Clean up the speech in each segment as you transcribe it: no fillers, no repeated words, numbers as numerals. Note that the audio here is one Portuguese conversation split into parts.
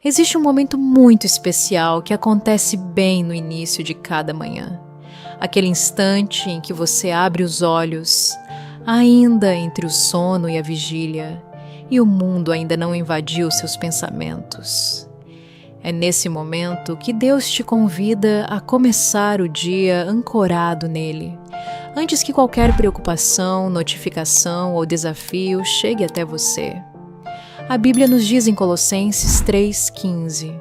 Existe um momento muito especial que acontece bem no início de cada manhã. Aquele instante em que você abre os olhos, ainda entre o sono e a vigília, e o mundo ainda não invadiu seus pensamentos. É nesse momento que Deus te convida a começar o dia ancorado nele, antes que qualquer preocupação, notificação ou desafio chegue até você. A Bíblia nos diz em Colossenses 3,15: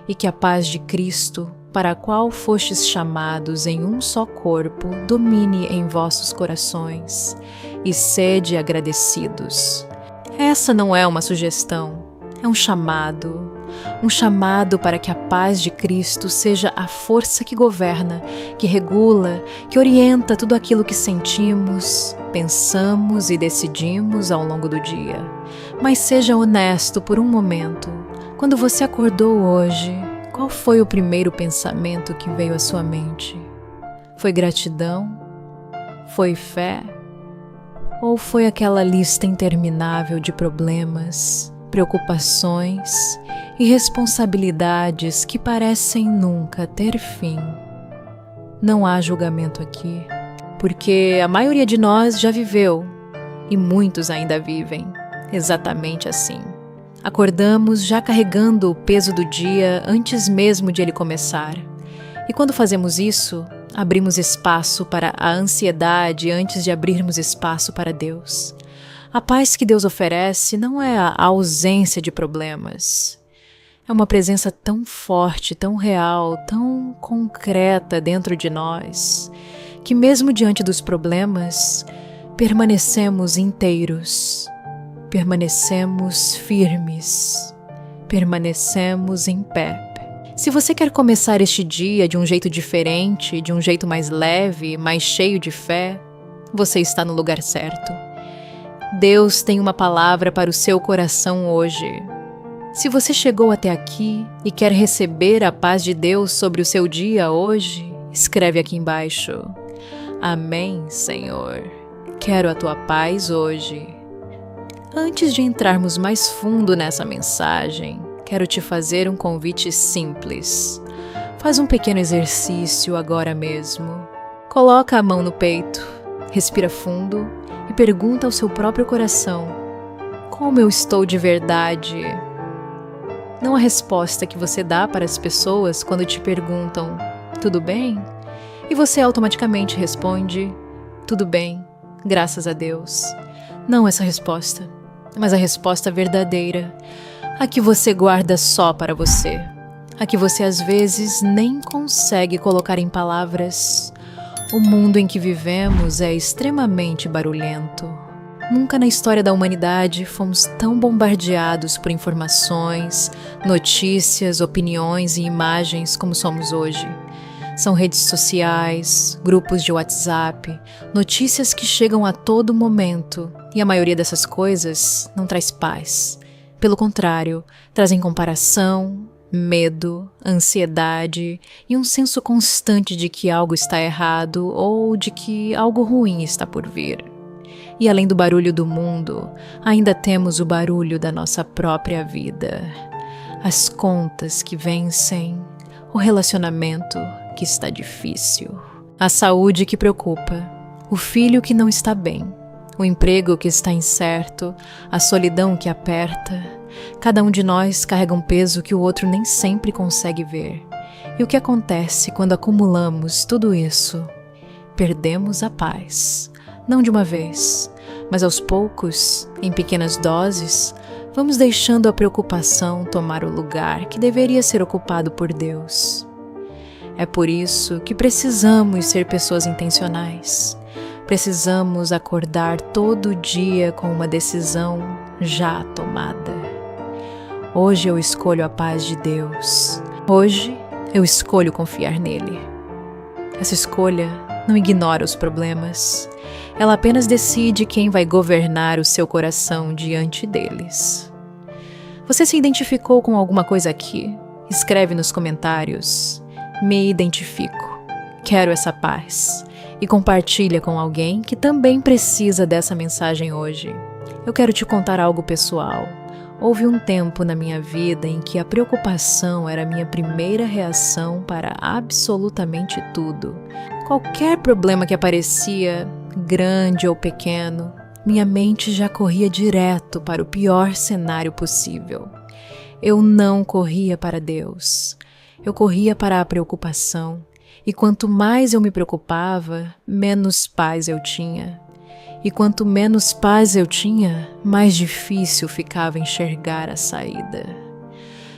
e que a paz de Cristo, para a qual fostes chamados em um só corpo, domine em vossos corações, e sede agradecidos. Essa não é uma sugestão, é um chamado para que a paz de Cristo seja a força que governa, que regula, que orienta tudo aquilo que sentimos, pensamos e decidimos ao longo do dia. Mas seja honesto por um momento. Quando você acordou hoje, qual foi o primeiro pensamento que veio à sua mente? Foi gratidão? Foi fé? Ou foi aquela lista interminável de problemas, preocupações e responsabilidades que parecem nunca ter fim? Não há julgamento aqui, porque a maioria de nós já viveu e muitos ainda vivem exatamente assim. Acordamos já carregando o peso do dia antes mesmo de ele começar. E quando fazemos isso, abrimos espaço para a ansiedade antes de abrirmos espaço para Deus. A paz que Deus oferece não é a ausência de problemas. É uma presença tão forte, tão real, tão concreta dentro de nós, que mesmo diante dos problemas, permanecemos inteiros, permanecemos firmes, permanecemos em pé. Se você quer começar este dia de um jeito diferente, de um jeito mais leve, mais cheio de fé, você está no lugar certo. Deus tem uma palavra para o seu coração hoje. Se você chegou até aqui e quer receber a paz de Deus sobre o seu dia hoje, escreve aqui embaixo: Amém, Senhor. Quero a tua paz hoje. Antes de entrarmos mais fundo nessa mensagem, quero te fazer um convite simples. Faz um pequeno exercício agora mesmo. Coloca a mão no peito, respira fundo e pergunta ao seu próprio coração: como eu estou de verdade? Não a resposta que você dá para as pessoas quando te perguntam: tudo bem? E você automaticamente responde: tudo bem, graças a Deus. Não essa resposta, mas a resposta verdadeira, a que você guarda só para você, a que você às vezes nem consegue colocar em palavras. O mundo em que vivemos é extremamente barulhento. Nunca na história da humanidade fomos tão bombardeados por informações, notícias, opiniões e imagens como somos hoje. São redes sociais, grupos de WhatsApp, notícias que chegam a todo momento, e a maioria dessas coisas não traz paz. Pelo contrário, trazem comparação, medo, ansiedade e um senso constante de que algo está errado ou de que algo ruim está por vir. E além do barulho do mundo, ainda temos o barulho da nossa própria vida. As contas que vencem, o relacionamento que está difícil, a saúde que preocupa, o filho que não está bem, o emprego que está incerto, a solidão que aperta. Cada um de nós carrega um peso que o outro nem sempre consegue ver. E o que acontece quando acumulamos tudo isso? Perdemos a paz. Não de uma vez, mas aos poucos, em pequenas doses, vamos deixando a preocupação tomar o lugar que deveria ser ocupado por Deus. É por isso que precisamos ser pessoas intencionais. Precisamos acordar todo dia com uma decisão já tomada. Hoje eu escolho a paz de Deus. Hoje eu escolho confiar nele. Essa escolha não ignora os problemas. Ela apenas decide quem vai governar o seu coração diante deles. Você se identificou com alguma coisa aqui? Escreve nos comentários: me identifico, quero essa paz. E compartilha com alguém que também precisa dessa mensagem hoje. Eu quero te contar algo pessoal. Houve um tempo na minha vida em que a preocupação era a minha primeira reação para absolutamente tudo. Qualquer problema que aparecia, grande ou pequeno, minha mente já corria direto para o pior cenário possível. Eu não corria para Deus. Eu corria para a preocupação. E quanto mais eu me preocupava, menos paz eu tinha. E quanto menos paz eu tinha, mais difícil ficava enxergar a saída.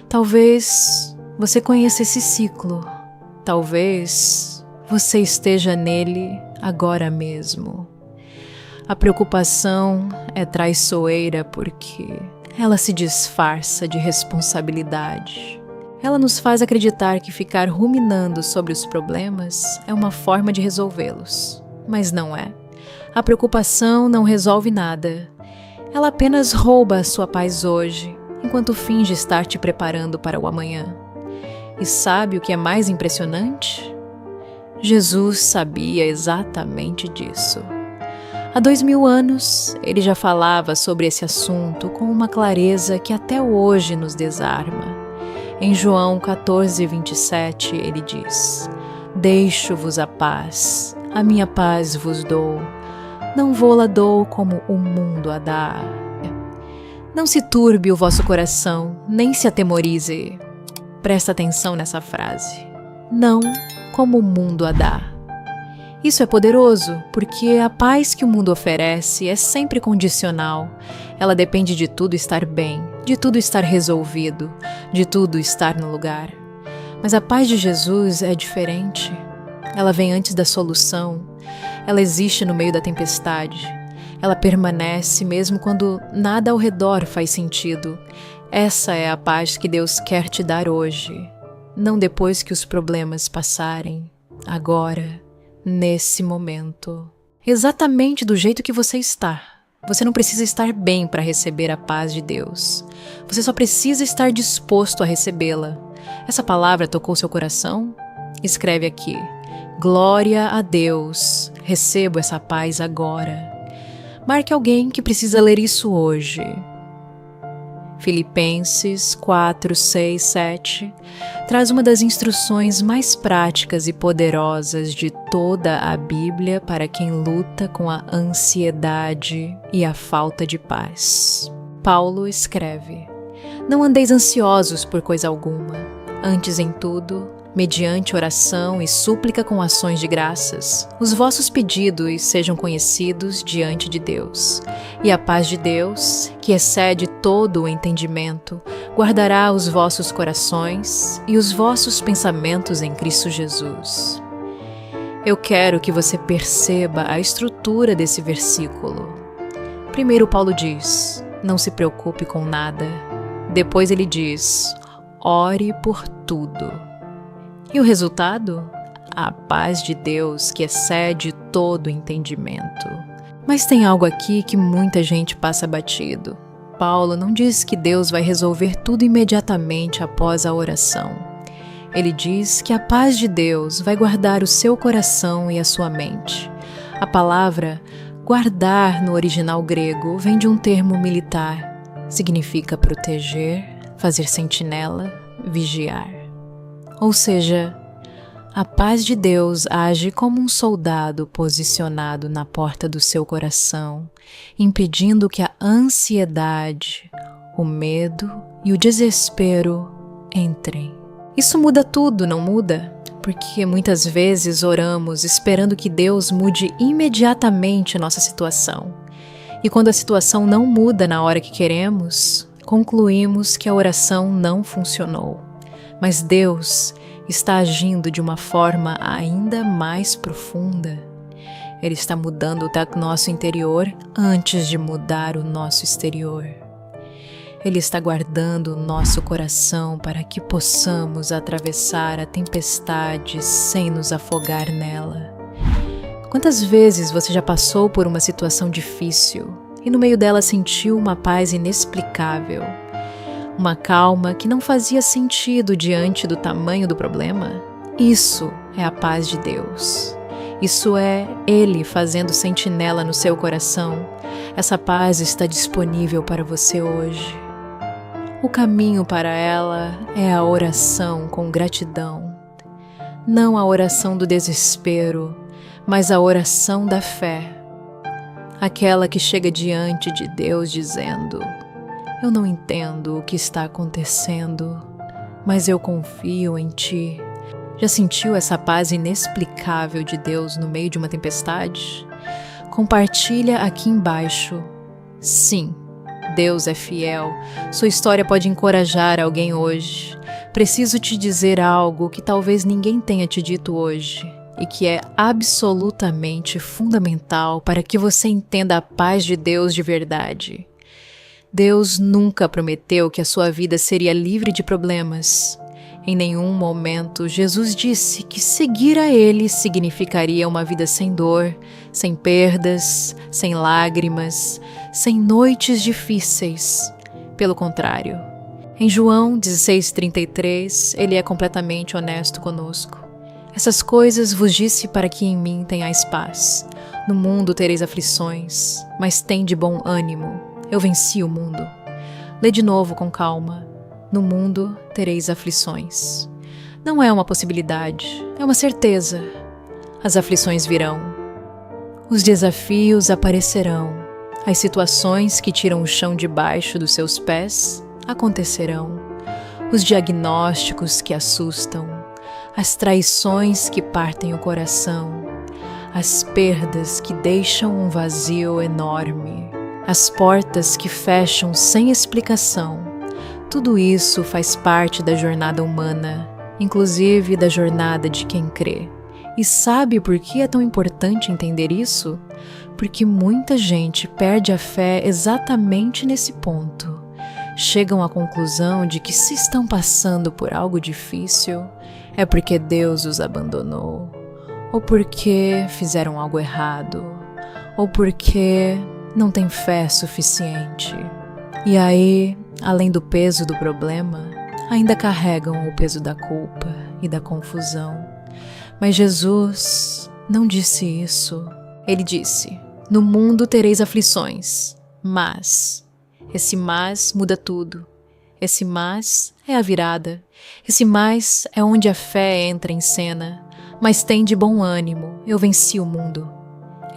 Talvez você conheça esse ciclo. Talvez você esteja nele agora mesmo. A preocupação é traiçoeira porque ela se disfarça de responsabilidade. Ela nos faz acreditar que ficar ruminando sobre os problemas é uma forma de resolvê-los, mas não é. A preocupação não resolve nada. Ela apenas rouba a sua paz hoje, enquanto finge estar te preparando para o amanhã. E sabe o que é mais impressionante? Jesus sabia exatamente disso. Há 2000 anos, ele já falava sobre esse assunto com uma clareza que até hoje nos desarma. Em João 14:27, ele diz: Deixo-vos a paz, a minha paz vos dou. Não vou-la dou como o mundo a dá. Não se turbe o vosso coração, nem se atemorize. Presta atenção nessa frase. Não como o mundo a dá. Isso é poderoso, porque a paz que o mundo oferece é sempre condicional. Ela depende de tudo estar bem, de tudo estar resolvido, de tudo estar no lugar. Mas a paz de Jesus é diferente. Ela vem antes da solução. Ela existe no meio da tempestade. Ela permanece mesmo quando nada ao redor faz sentido. Essa é a paz que Deus quer te dar hoje. Não depois que os problemas passarem. Agora, nesse momento. Exatamente do jeito que você está. Você não precisa estar bem para receber a paz de Deus. Você só precisa estar disposto a recebê-la. Essa palavra tocou seu coração? Escreve aqui. Glória a Deus, recebo essa paz agora. Marque alguém que precisa ler isso hoje. Filipenses 4, 6, 7 traz uma das instruções mais práticas e poderosas de toda a Bíblia para quem luta com a ansiedade e a falta de paz. Paulo escreve: Não andeis ansiosos por coisa alguma, antes em tudo, mediante oração e súplica com ações de graças, os vossos pedidos sejam conhecidos diante de Deus. E a paz de Deus, que excede todo o entendimento, guardará os vossos corações e os vossos pensamentos em Cristo Jesus. Eu quero que você perceba a estrutura desse versículo. Primeiro, Paulo diz: não se preocupe com nada. Depois ele diz: ore por tudo. E o resultado? A paz de Deus que excede todo entendimento. Mas tem algo aqui que muita gente passa batido. Paulo não diz que Deus vai resolver tudo imediatamente após a oração. Ele diz que a paz de Deus vai guardar o seu coração e a sua mente. A palavra guardar no original grego vem de um termo militar. Significa proteger, fazer sentinela, vigiar. Ou seja, a paz de Deus age como um soldado posicionado na porta do seu coração, impedindo que a ansiedade, o medo e o desespero entrem. Isso muda tudo, não muda? Porque muitas vezes oramos esperando que Deus mude imediatamente nossa situação. E quando a situação não muda na hora que queremos, concluímos que a oração não funcionou. Mas Deus está agindo de uma forma ainda mais profunda. Ele está mudando o nosso interior antes de mudar o nosso exterior. Ele está guardando o nosso coração para que possamos atravessar a tempestade sem nos afogar nela. Quantas vezes você já passou por uma situação difícil e no meio dela sentiu uma paz inexplicável? Uma calma que não fazia sentido diante do tamanho do problema? Isso é a paz de Deus. Isso é Ele fazendo sentinela no seu coração. Essa paz está disponível para você hoje. O caminho para ela é a oração com gratidão. Não a oração do desespero, mas a oração da fé. Aquela que chega diante de Deus dizendo: eu não entendo o que está acontecendo, mas eu confio em Ti. Já sentiu essa paz inexplicável de Deus no meio de uma tempestade? Compartilha aqui embaixo. Sim, Deus é fiel. Sua história pode encorajar alguém hoje. Preciso te dizer algo que talvez ninguém tenha te dito hoje e que é absolutamente fundamental para que você entenda a paz de Deus de verdade. Deus nunca prometeu que a sua vida seria livre de problemas. Em nenhum momento Jesus disse que seguir a Ele significaria uma vida sem dor, sem perdas, sem lágrimas, sem noites difíceis. Pelo contrário, em João 16:33, Ele é completamente honesto conosco. Essas coisas vos disse para que em mim tenhais paz. No mundo tereis aflições, mas tende bom ânimo. Eu venci o mundo. Lê de novo com calma. No mundo tereis aflições. Não é uma possibilidade, é uma certeza. As aflições virão. Os desafios aparecerão. As situações que tiram o chão debaixo dos seus pés acontecerão. Os diagnósticos que assustam. As traições que partem o coração. As perdas que deixam um vazio enorme. As portas que fecham sem explicação. Tudo isso faz parte da jornada humana, inclusive da jornada de quem crê. E sabe por que é tão importante entender isso? Porque muita gente perde a fé exatamente nesse ponto. Chegam à conclusão de que se estão passando por algo difícil, é porque Deus os abandonou, ou porque fizeram algo errado, ou porque não têm fé suficiente. E aí, além do peso do problema, ainda carregam o peso da culpa e da confusão. Mas Jesus não disse isso. Ele disse: no mundo tereis aflições, mas... Esse mas muda tudo. Esse mas é a virada. Esse mas é onde a fé entra em cena. Mas tem de bom ânimo, eu venci o mundo.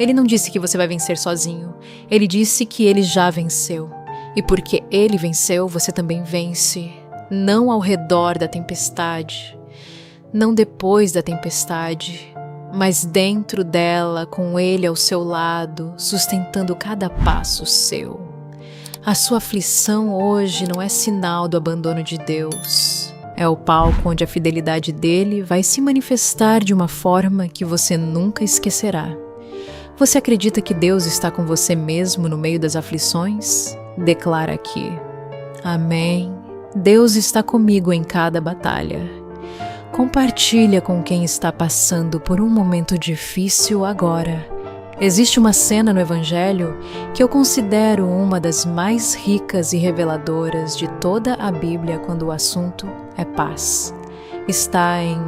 Ele não disse que você vai vencer sozinho. Ele disse que ele já venceu. E porque ele venceu, você também vence. Não ao redor da tempestade, não depois da tempestade, mas dentro dela, com ele ao seu lado, sustentando cada passo seu. A sua aflição hoje não é sinal do abandono de Deus. É o palco onde a fidelidade dele vai se manifestar de uma forma que você nunca esquecerá. Você acredita que Deus está com você mesmo no meio das aflições? Declara aqui: Amém. Deus está comigo em cada batalha. Compartilha com quem está passando por um momento difícil agora. Existe uma cena no Evangelho que eu considero uma das mais ricas e reveladoras de toda a Bíblia quando o assunto é paz. Está em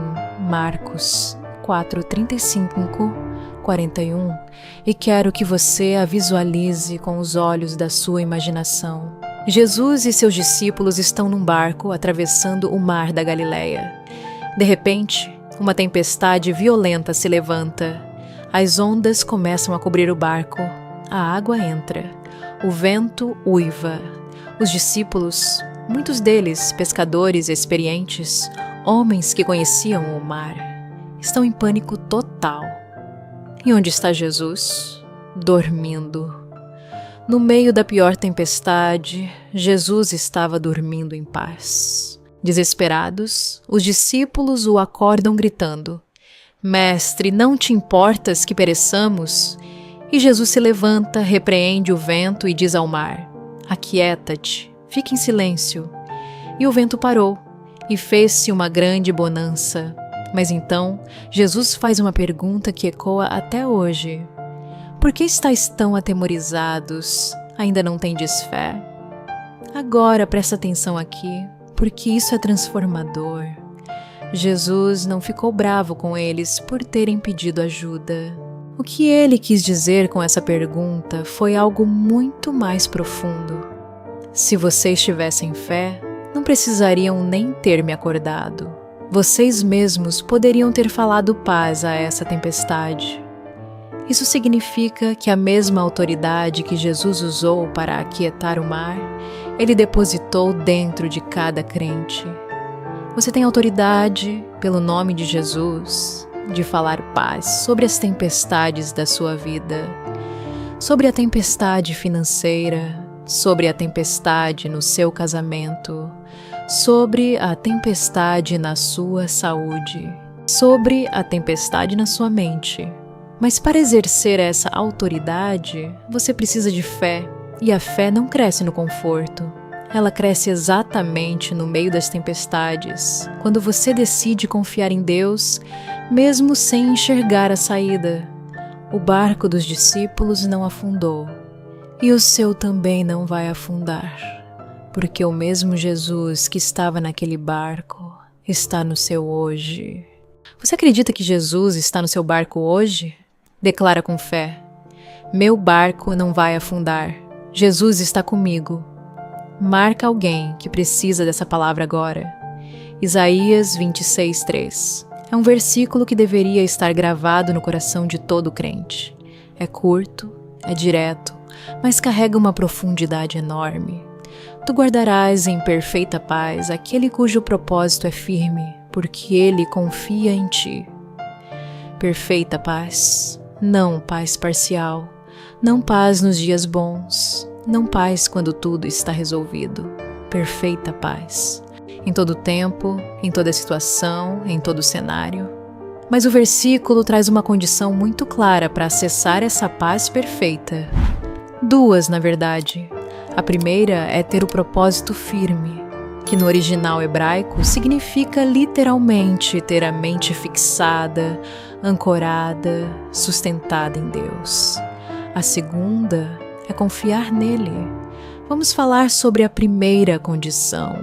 Marcos 4:35-41 e quero que você a visualize com os olhos da sua imaginação. Jesus e seus discípulos estão num barco atravessando o mar da Galileia. De repente, uma tempestade violenta se levanta. As ondas começam a cobrir o barco. A água entra. O vento uiva. Os discípulos, muitos deles pescadores experientes, homens que conheciam o mar, estão em pânico total. E onde está Jesus? Dormindo. No meio da pior tempestade, Jesus estava dormindo em paz. Desesperados, os discípulos o acordam gritando: Mestre, não te importas que pereçamos? E Jesus se levanta, repreende o vento e diz ao mar: Aquieta-te, fique em silêncio. E o vento parou, e fez-se uma grande bonança. Mas então, Jesus faz uma pergunta que ecoa até hoje: Por que estáis tão atemorizados? Ainda não tendes fé? Agora presta atenção aqui, porque isso é transformador. Jesus não ficou bravo com eles por terem pedido ajuda. O que ele quis dizer com essa pergunta foi algo muito mais profundo. Se vocês tivessem fé, não precisariam nem ter me acordado. Vocês mesmos poderiam ter falado paz a essa tempestade. Isso significa que a mesma autoridade que Jesus usou para aquietar o mar, Ele depositou dentro de cada crente. Você tem autoridade, pelo nome de Jesus, de falar paz sobre as tempestades da sua vida, sobre a tempestade financeira, sobre a tempestade no seu casamento, sobre a tempestade na sua saúde, sobre a tempestade na sua mente. Mas para exercer essa autoridade, você precisa de fé, e a fé não cresce no conforto. Ela cresce exatamente no meio das tempestades, quando você decide confiar em Deus, mesmo sem enxergar a saída. O barco dos discípulos não afundou, e o seu também não vai afundar, porque o mesmo Jesus que estava naquele barco está no seu hoje. Você acredita que Jesus está no seu barco hoje? Declara com fé: meu barco não vai afundar. Jesus está comigo. Marca alguém que precisa dessa palavra agora. Isaías 26:3. É um versículo que deveria estar gravado no coração de todo crente. É curto, é direto, mas carrega uma profundidade enorme. Tu guardarás em perfeita paz aquele cujo propósito é firme, porque ele confia em ti. Perfeita paz, não paz parcial, não paz nos dias bons, não paz quando tudo está resolvido. Perfeita paz. Em todo tempo, em toda situação, em todo cenário. Mas o versículo traz uma condição muito clara para acessar essa paz perfeita. Duas, na verdade. A primeira é ter o propósito firme, que no original hebraico significa literalmente ter a mente fixada, ancorada, sustentada em Deus. A segunda é confiar nele. Vamos falar sobre a primeira condição,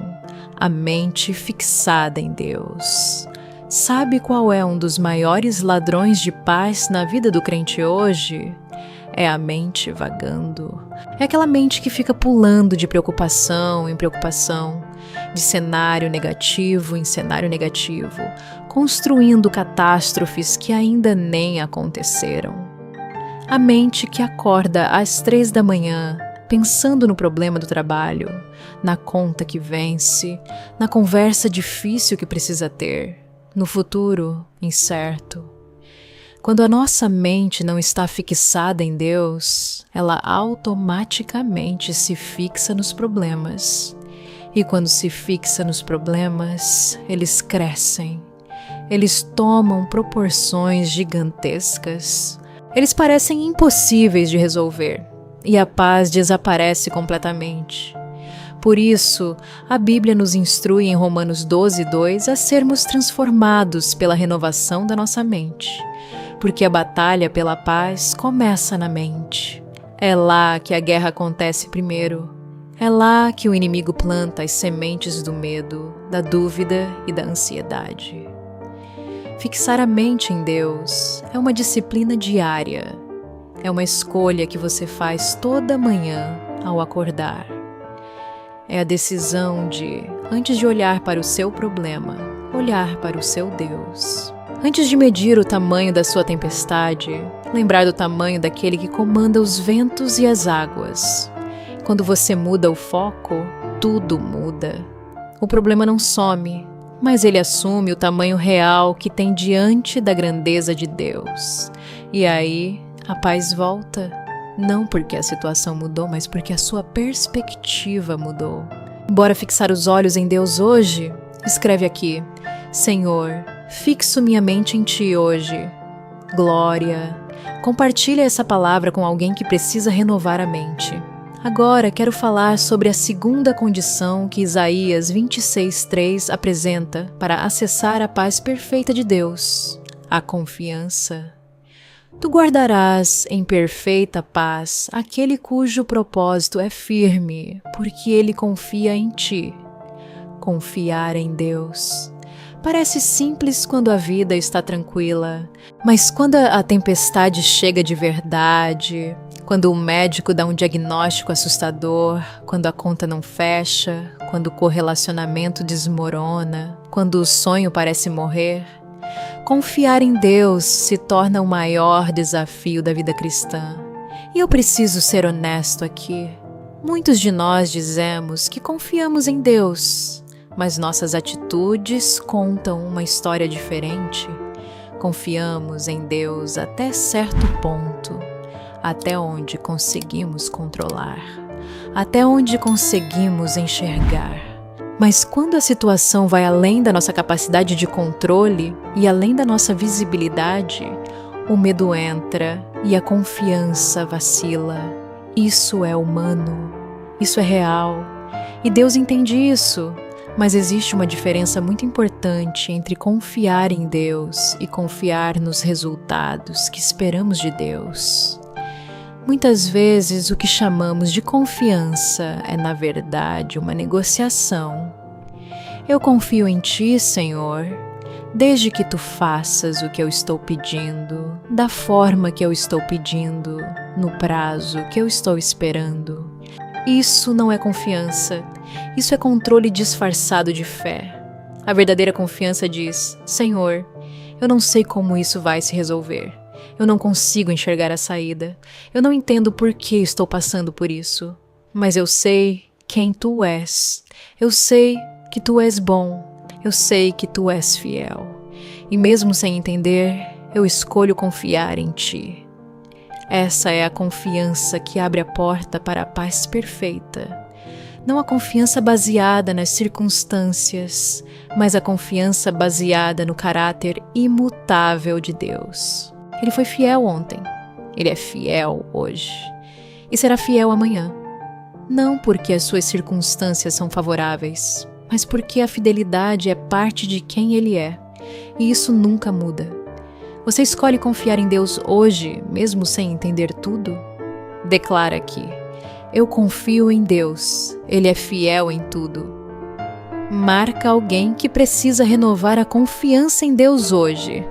a mente fixada em Deus. Sabe qual é um dos maiores ladrões de paz na vida do crente hoje? É a mente vagando. É aquela mente que fica pulando de preocupação em preocupação, de cenário negativo em cenário negativo, construindo catástrofes que ainda nem aconteceram. A mente que acorda às 3 da manhã, pensando no problema do trabalho, na conta que vence, na conversa difícil que precisa ter, no futuro incerto. Quando a nossa mente não está fixada em Deus, ela automaticamente se fixa nos problemas. E quando se fixa nos problemas, eles crescem. Eles tomam proporções gigantescas. Eles parecem impossíveis de resolver. E a paz desaparece completamente. Por isso, a Bíblia nos instrui em Romanos 12:2 a sermos transformados pela renovação da nossa mente. Porque a batalha pela paz começa na mente. É lá que a guerra acontece primeiro. É lá que o inimigo planta as sementes do medo, da dúvida e da ansiedade. Fixar a mente em Deus é uma disciplina diária. É uma escolha que você faz toda manhã ao acordar. É a decisão de, antes de olhar para o seu problema, olhar para o seu Deus. Antes de medir o tamanho da sua tempestade, lembrar do tamanho daquele que comanda os ventos e as águas. Quando você muda o foco, tudo muda. O problema não some, mas ele assume o tamanho real que tem diante da grandeza de Deus. E aí, a paz volta. Não porque a situação mudou, mas porque a sua perspectiva mudou. Bora fixar os olhos em Deus hoje? Escreve aqui: Senhor, fixo minha mente em Ti hoje. Glória. Compartilha essa palavra com alguém que precisa renovar a mente. Agora quero falar sobre a segunda condição que Isaías 26:3 apresenta para acessar a paz perfeita de Deus: a confiança. Tu guardarás em perfeita paz aquele cujo propósito é firme, porque ele confia em ti. Confiar em Deus. Parece simples quando a vida está tranquila, mas quando a tempestade chega de verdade, Quando o médico dá um diagnóstico assustador, quando a conta não fecha, quando o correlacionamento desmorona, quando o sonho parece morrer, confiar em Deus se torna o maior desafio da vida cristã. E eu preciso ser honesto aqui. Muitos de nós dizemos que confiamos em Deus, mas nossas atitudes contam uma história diferente. Confiamos em Deus até certo ponto, até onde conseguimos controlar, até onde conseguimos enxergar. Mas quando a situação vai além da nossa capacidade de controle e além da nossa visibilidade, o medo entra e a confiança vacila. Isso é humano, isso é real, e Deus entende isso. Mas existe uma diferença muito importante entre confiar em Deus e confiar nos resultados que esperamos de Deus. Muitas vezes o que chamamos de confiança é, na verdade, uma negociação. Eu confio em Ti, Senhor, desde que Tu faças o que eu estou pedindo, da forma que eu estou pedindo, no prazo que eu estou esperando. Isso não é confiança, isso é controle disfarçado de fé. A verdadeira confiança diz: Senhor, eu não sei como isso vai se resolver. Eu não consigo enxergar a saída. Eu não entendo por que estou passando por isso. Mas eu sei quem Tu és. Eu sei que Tu és bom. Eu sei que Tu és fiel. E mesmo sem entender, eu escolho confiar em Ti. Essa é a confiança que abre a porta para a paz perfeita. Não a confiança baseada nas circunstâncias, mas a confiança baseada no caráter imutável de Deus. Ele foi fiel ontem, Ele é fiel hoje e será fiel amanhã. Não porque as suas circunstâncias são favoráveis, mas porque a fidelidade é parte de quem Ele é, e isso nunca muda. Você escolhe confiar em Deus hoje, mesmo sem entender tudo? Declara aqui: eu confio em Deus, Ele é fiel em tudo. Marca alguém que precisa renovar a confiança em Deus hoje.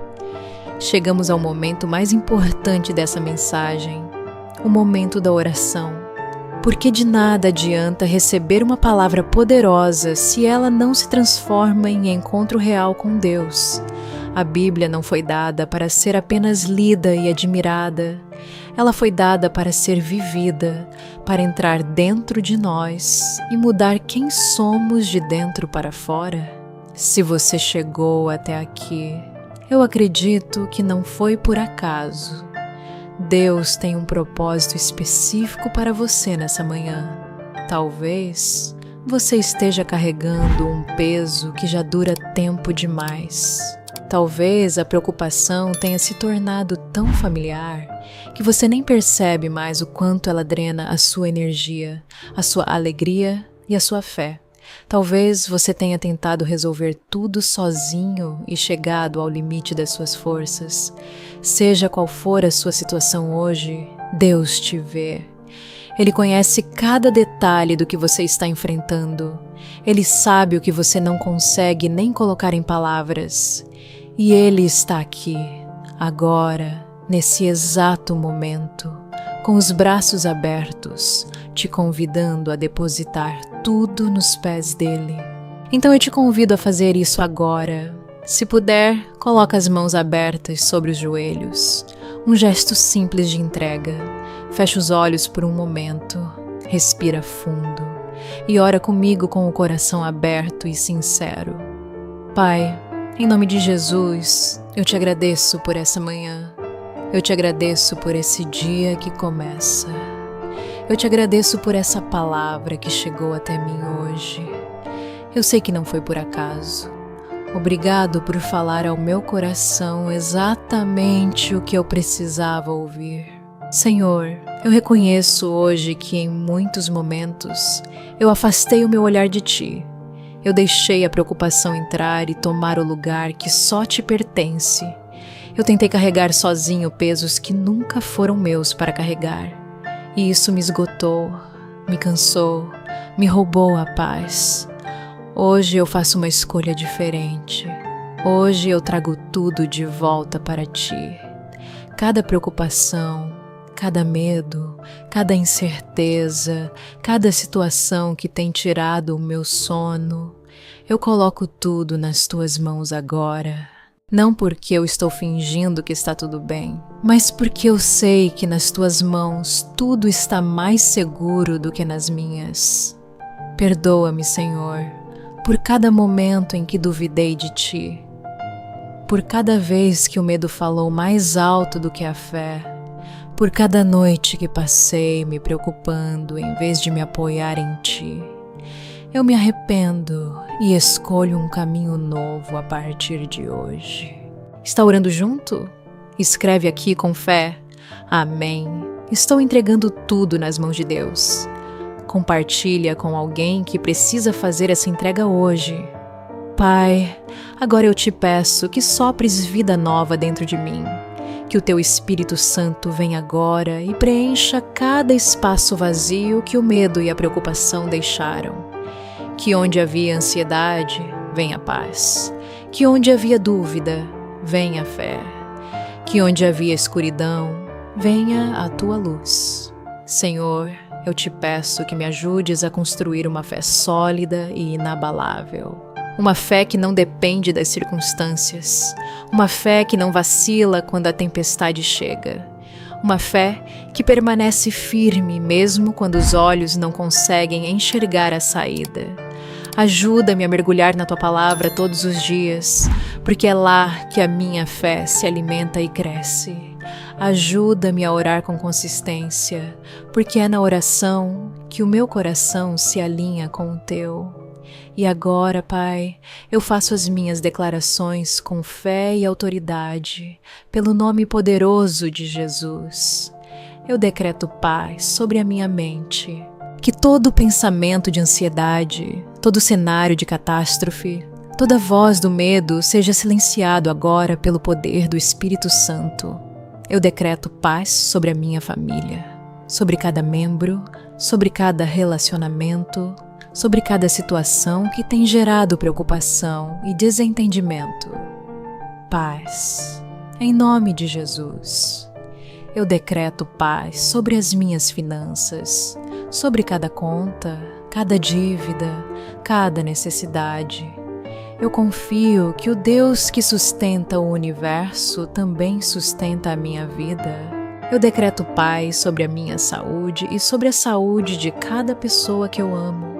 Chegamos ao momento mais importante dessa mensagem, o momento da oração. Porque de nada adianta receber uma palavra poderosa se ela não se transforma em encontro real com Deus. A Bíblia não foi dada para ser apenas lida e admirada. Ela foi dada para ser vivida, para entrar dentro de nós e mudar quem somos de dentro para fora. Se você chegou até aqui, eu acredito que não foi por acaso. Deus tem um propósito específico para você nessa manhã. Talvez você esteja carregando um peso que já dura tempo demais. Talvez a preocupação tenha se tornado tão familiar que você nem percebe mais o quanto ela drena a sua energia, a sua alegria e a sua fé. Talvez você tenha tentado resolver tudo sozinho e chegado ao limite das suas forças. Seja qual for a sua situação hoje, Deus te vê. Ele conhece cada detalhe do que você está enfrentando. Ele sabe o que você não consegue nem colocar em palavras. E Ele está aqui, agora, nesse exato momento, com os braços abertos, te convidando a depositar tudo nos pés dele. Então eu te convido a fazer isso agora. Se puder, coloca as mãos abertas sobre os joelhos. Um gesto simples de entrega. Fecha os olhos por um momento, respira fundo e ora comigo com o coração aberto e sincero. Pai, em nome de Jesus, eu te agradeço por essa manhã. Eu te agradeço por esse dia que começa. Eu te agradeço por essa palavra que chegou até mim hoje. Eu sei que não foi por acaso. Obrigado por falar ao meu coração exatamente o que eu precisava ouvir. Senhor, eu reconheço hoje que em muitos momentos eu afastei o meu olhar de Ti. Eu deixei a preocupação entrar e tomar o lugar que só Te pertence. Eu tentei carregar sozinho pesos que nunca foram meus para carregar. E isso me esgotou, me cansou, me roubou a paz. Hoje eu faço uma escolha diferente. Hoje eu trago tudo de volta para Ti. Cada preocupação, cada medo, cada incerteza, cada situação que tem tirado o meu sono. Eu coloco tudo nas tuas mãos agora. Não porque eu estou fingindo que está tudo bem, mas porque eu sei que nas tuas mãos tudo está mais seguro do que nas minhas. Perdoa-me, Senhor, por cada momento em que duvidei de Ti, por cada vez que o medo falou mais alto do que a fé, por cada noite que passei me preocupando em vez de me apoiar em Ti. Eu me arrependo e escolho um caminho novo a partir de hoje. Está orando junto? Escreve aqui com fé. Amém. Estou entregando tudo nas mãos de Deus. Compartilha com alguém que precisa fazer essa entrega hoje. Pai, agora eu te peço que sopres vida nova dentro de mim. Que o Teu Espírito Santo venha agora e preencha cada espaço vazio que o medo e a preocupação deixaram. Que onde havia ansiedade, venha paz. Que onde havia dúvida, venha fé. Que onde havia escuridão, venha a Tua luz. Senhor, eu te peço que me ajudes a construir uma fé sólida e inabalável. Uma fé que não depende das circunstâncias. Uma fé que não vacila quando a tempestade chega. Uma fé que permanece firme mesmo quando os olhos não conseguem enxergar a saída. Ajuda-me a mergulhar na Tua palavra todos os dias, porque é lá que a minha fé se alimenta e cresce. Ajuda-me a orar com consistência, porque é na oração que o meu coração se alinha com o Teu. E agora, Pai, eu faço as minhas declarações com fé e autoridade, pelo nome poderoso de Jesus. Eu decreto paz sobre a minha mente. Que todo pensamento de ansiedade, todo cenário de catástrofe, toda voz do medo seja silenciado agora pelo poder do Espírito Santo. Eu decreto paz sobre a minha família, sobre cada membro, sobre cada relacionamento, sobre cada situação que tem gerado preocupação e desentendimento. Paz, em nome de Jesus. Eu decreto paz sobre as minhas finanças, sobre cada conta, cada dívida, cada necessidade. Eu confio que o Deus que sustenta o universo também sustenta a minha vida. Eu decreto paz sobre a minha saúde e sobre a saúde de cada pessoa que eu amo.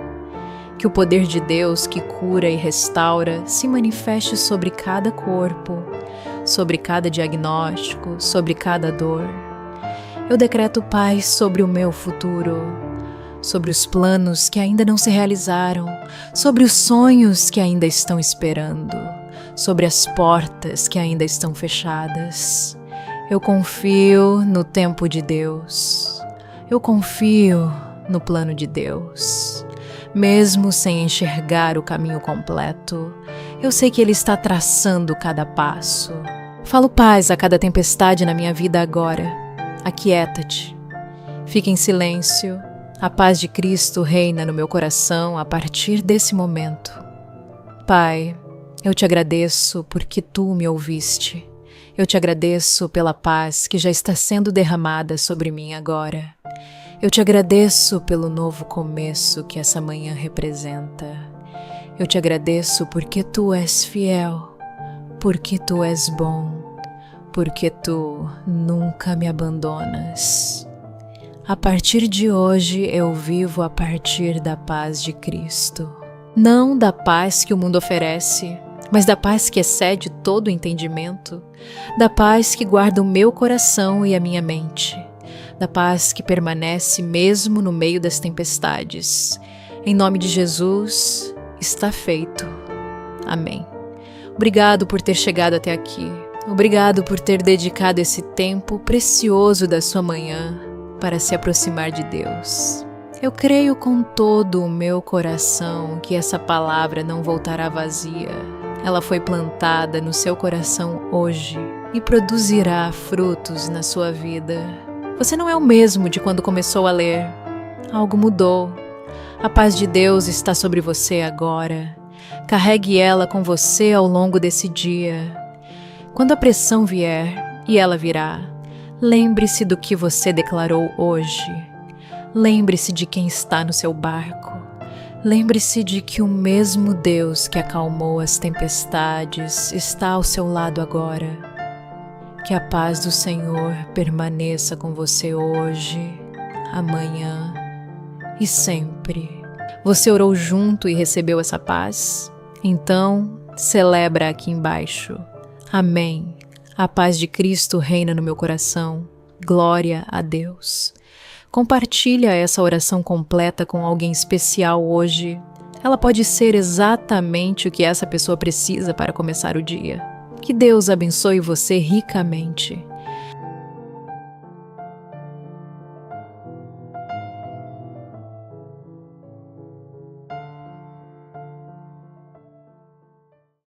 Que o poder de Deus que cura e restaura se manifeste sobre cada corpo, sobre cada diagnóstico, sobre cada dor. Eu decreto paz sobre o meu futuro, sobre os planos que ainda não se realizaram, sobre os sonhos que ainda estão esperando, sobre as portas que ainda estão fechadas. Eu confio no tempo de Deus. Eu confio no plano de Deus. Mesmo sem enxergar o caminho completo, eu sei que Ele está traçando cada passo. Falo paz a cada tempestade na minha vida agora. Aquieta-te. Fique em silêncio. A paz de Cristo reina no meu coração a partir desse momento. Pai, eu te agradeço porque Tu me ouviste. Eu te agradeço pela paz que já está sendo derramada sobre mim agora. Eu te agradeço pelo novo começo que essa manhã representa. Eu te agradeço porque Tu és fiel, porque Tu és bom, porque Tu nunca me abandonas. A partir de hoje eu vivo a partir da paz de Cristo. Não da paz que o mundo oferece, mas da paz que excede todo o entendimento, da paz que guarda o meu coração e a minha mente, da paz que permanece mesmo no meio das tempestades. Em nome de Jesus, está feito. Amém. Obrigado por ter chegado até aqui. Obrigado por ter dedicado esse tempo precioso da sua manhã para se aproximar de Deus. Eu creio com todo o meu coração que essa palavra não voltará vazia. Ela foi plantada no seu coração hoje e produzirá frutos na sua vida. Você não é o mesmo de quando começou a ler. Algo mudou. A paz de Deus está sobre você agora. Carregue ela com você ao longo desse dia. Quando a pressão vier, e ela virá, Lembre-se do que você declarou hoje. Lembre-se de quem está no seu barco. Lembre-se de que o mesmo Deus que acalmou as tempestades está ao seu lado agora. Que a paz do Senhor permaneça com você hoje, amanhã e sempre. Você orou junto e recebeu essa paz? Então, celebra aqui embaixo. Amém. A paz de Cristo reina no meu coração. Glória a Deus. Compartilha essa oração completa com alguém especial hoje. Ela pode ser exatamente o que essa pessoa precisa para começar o dia. Que Deus abençoe você ricamente.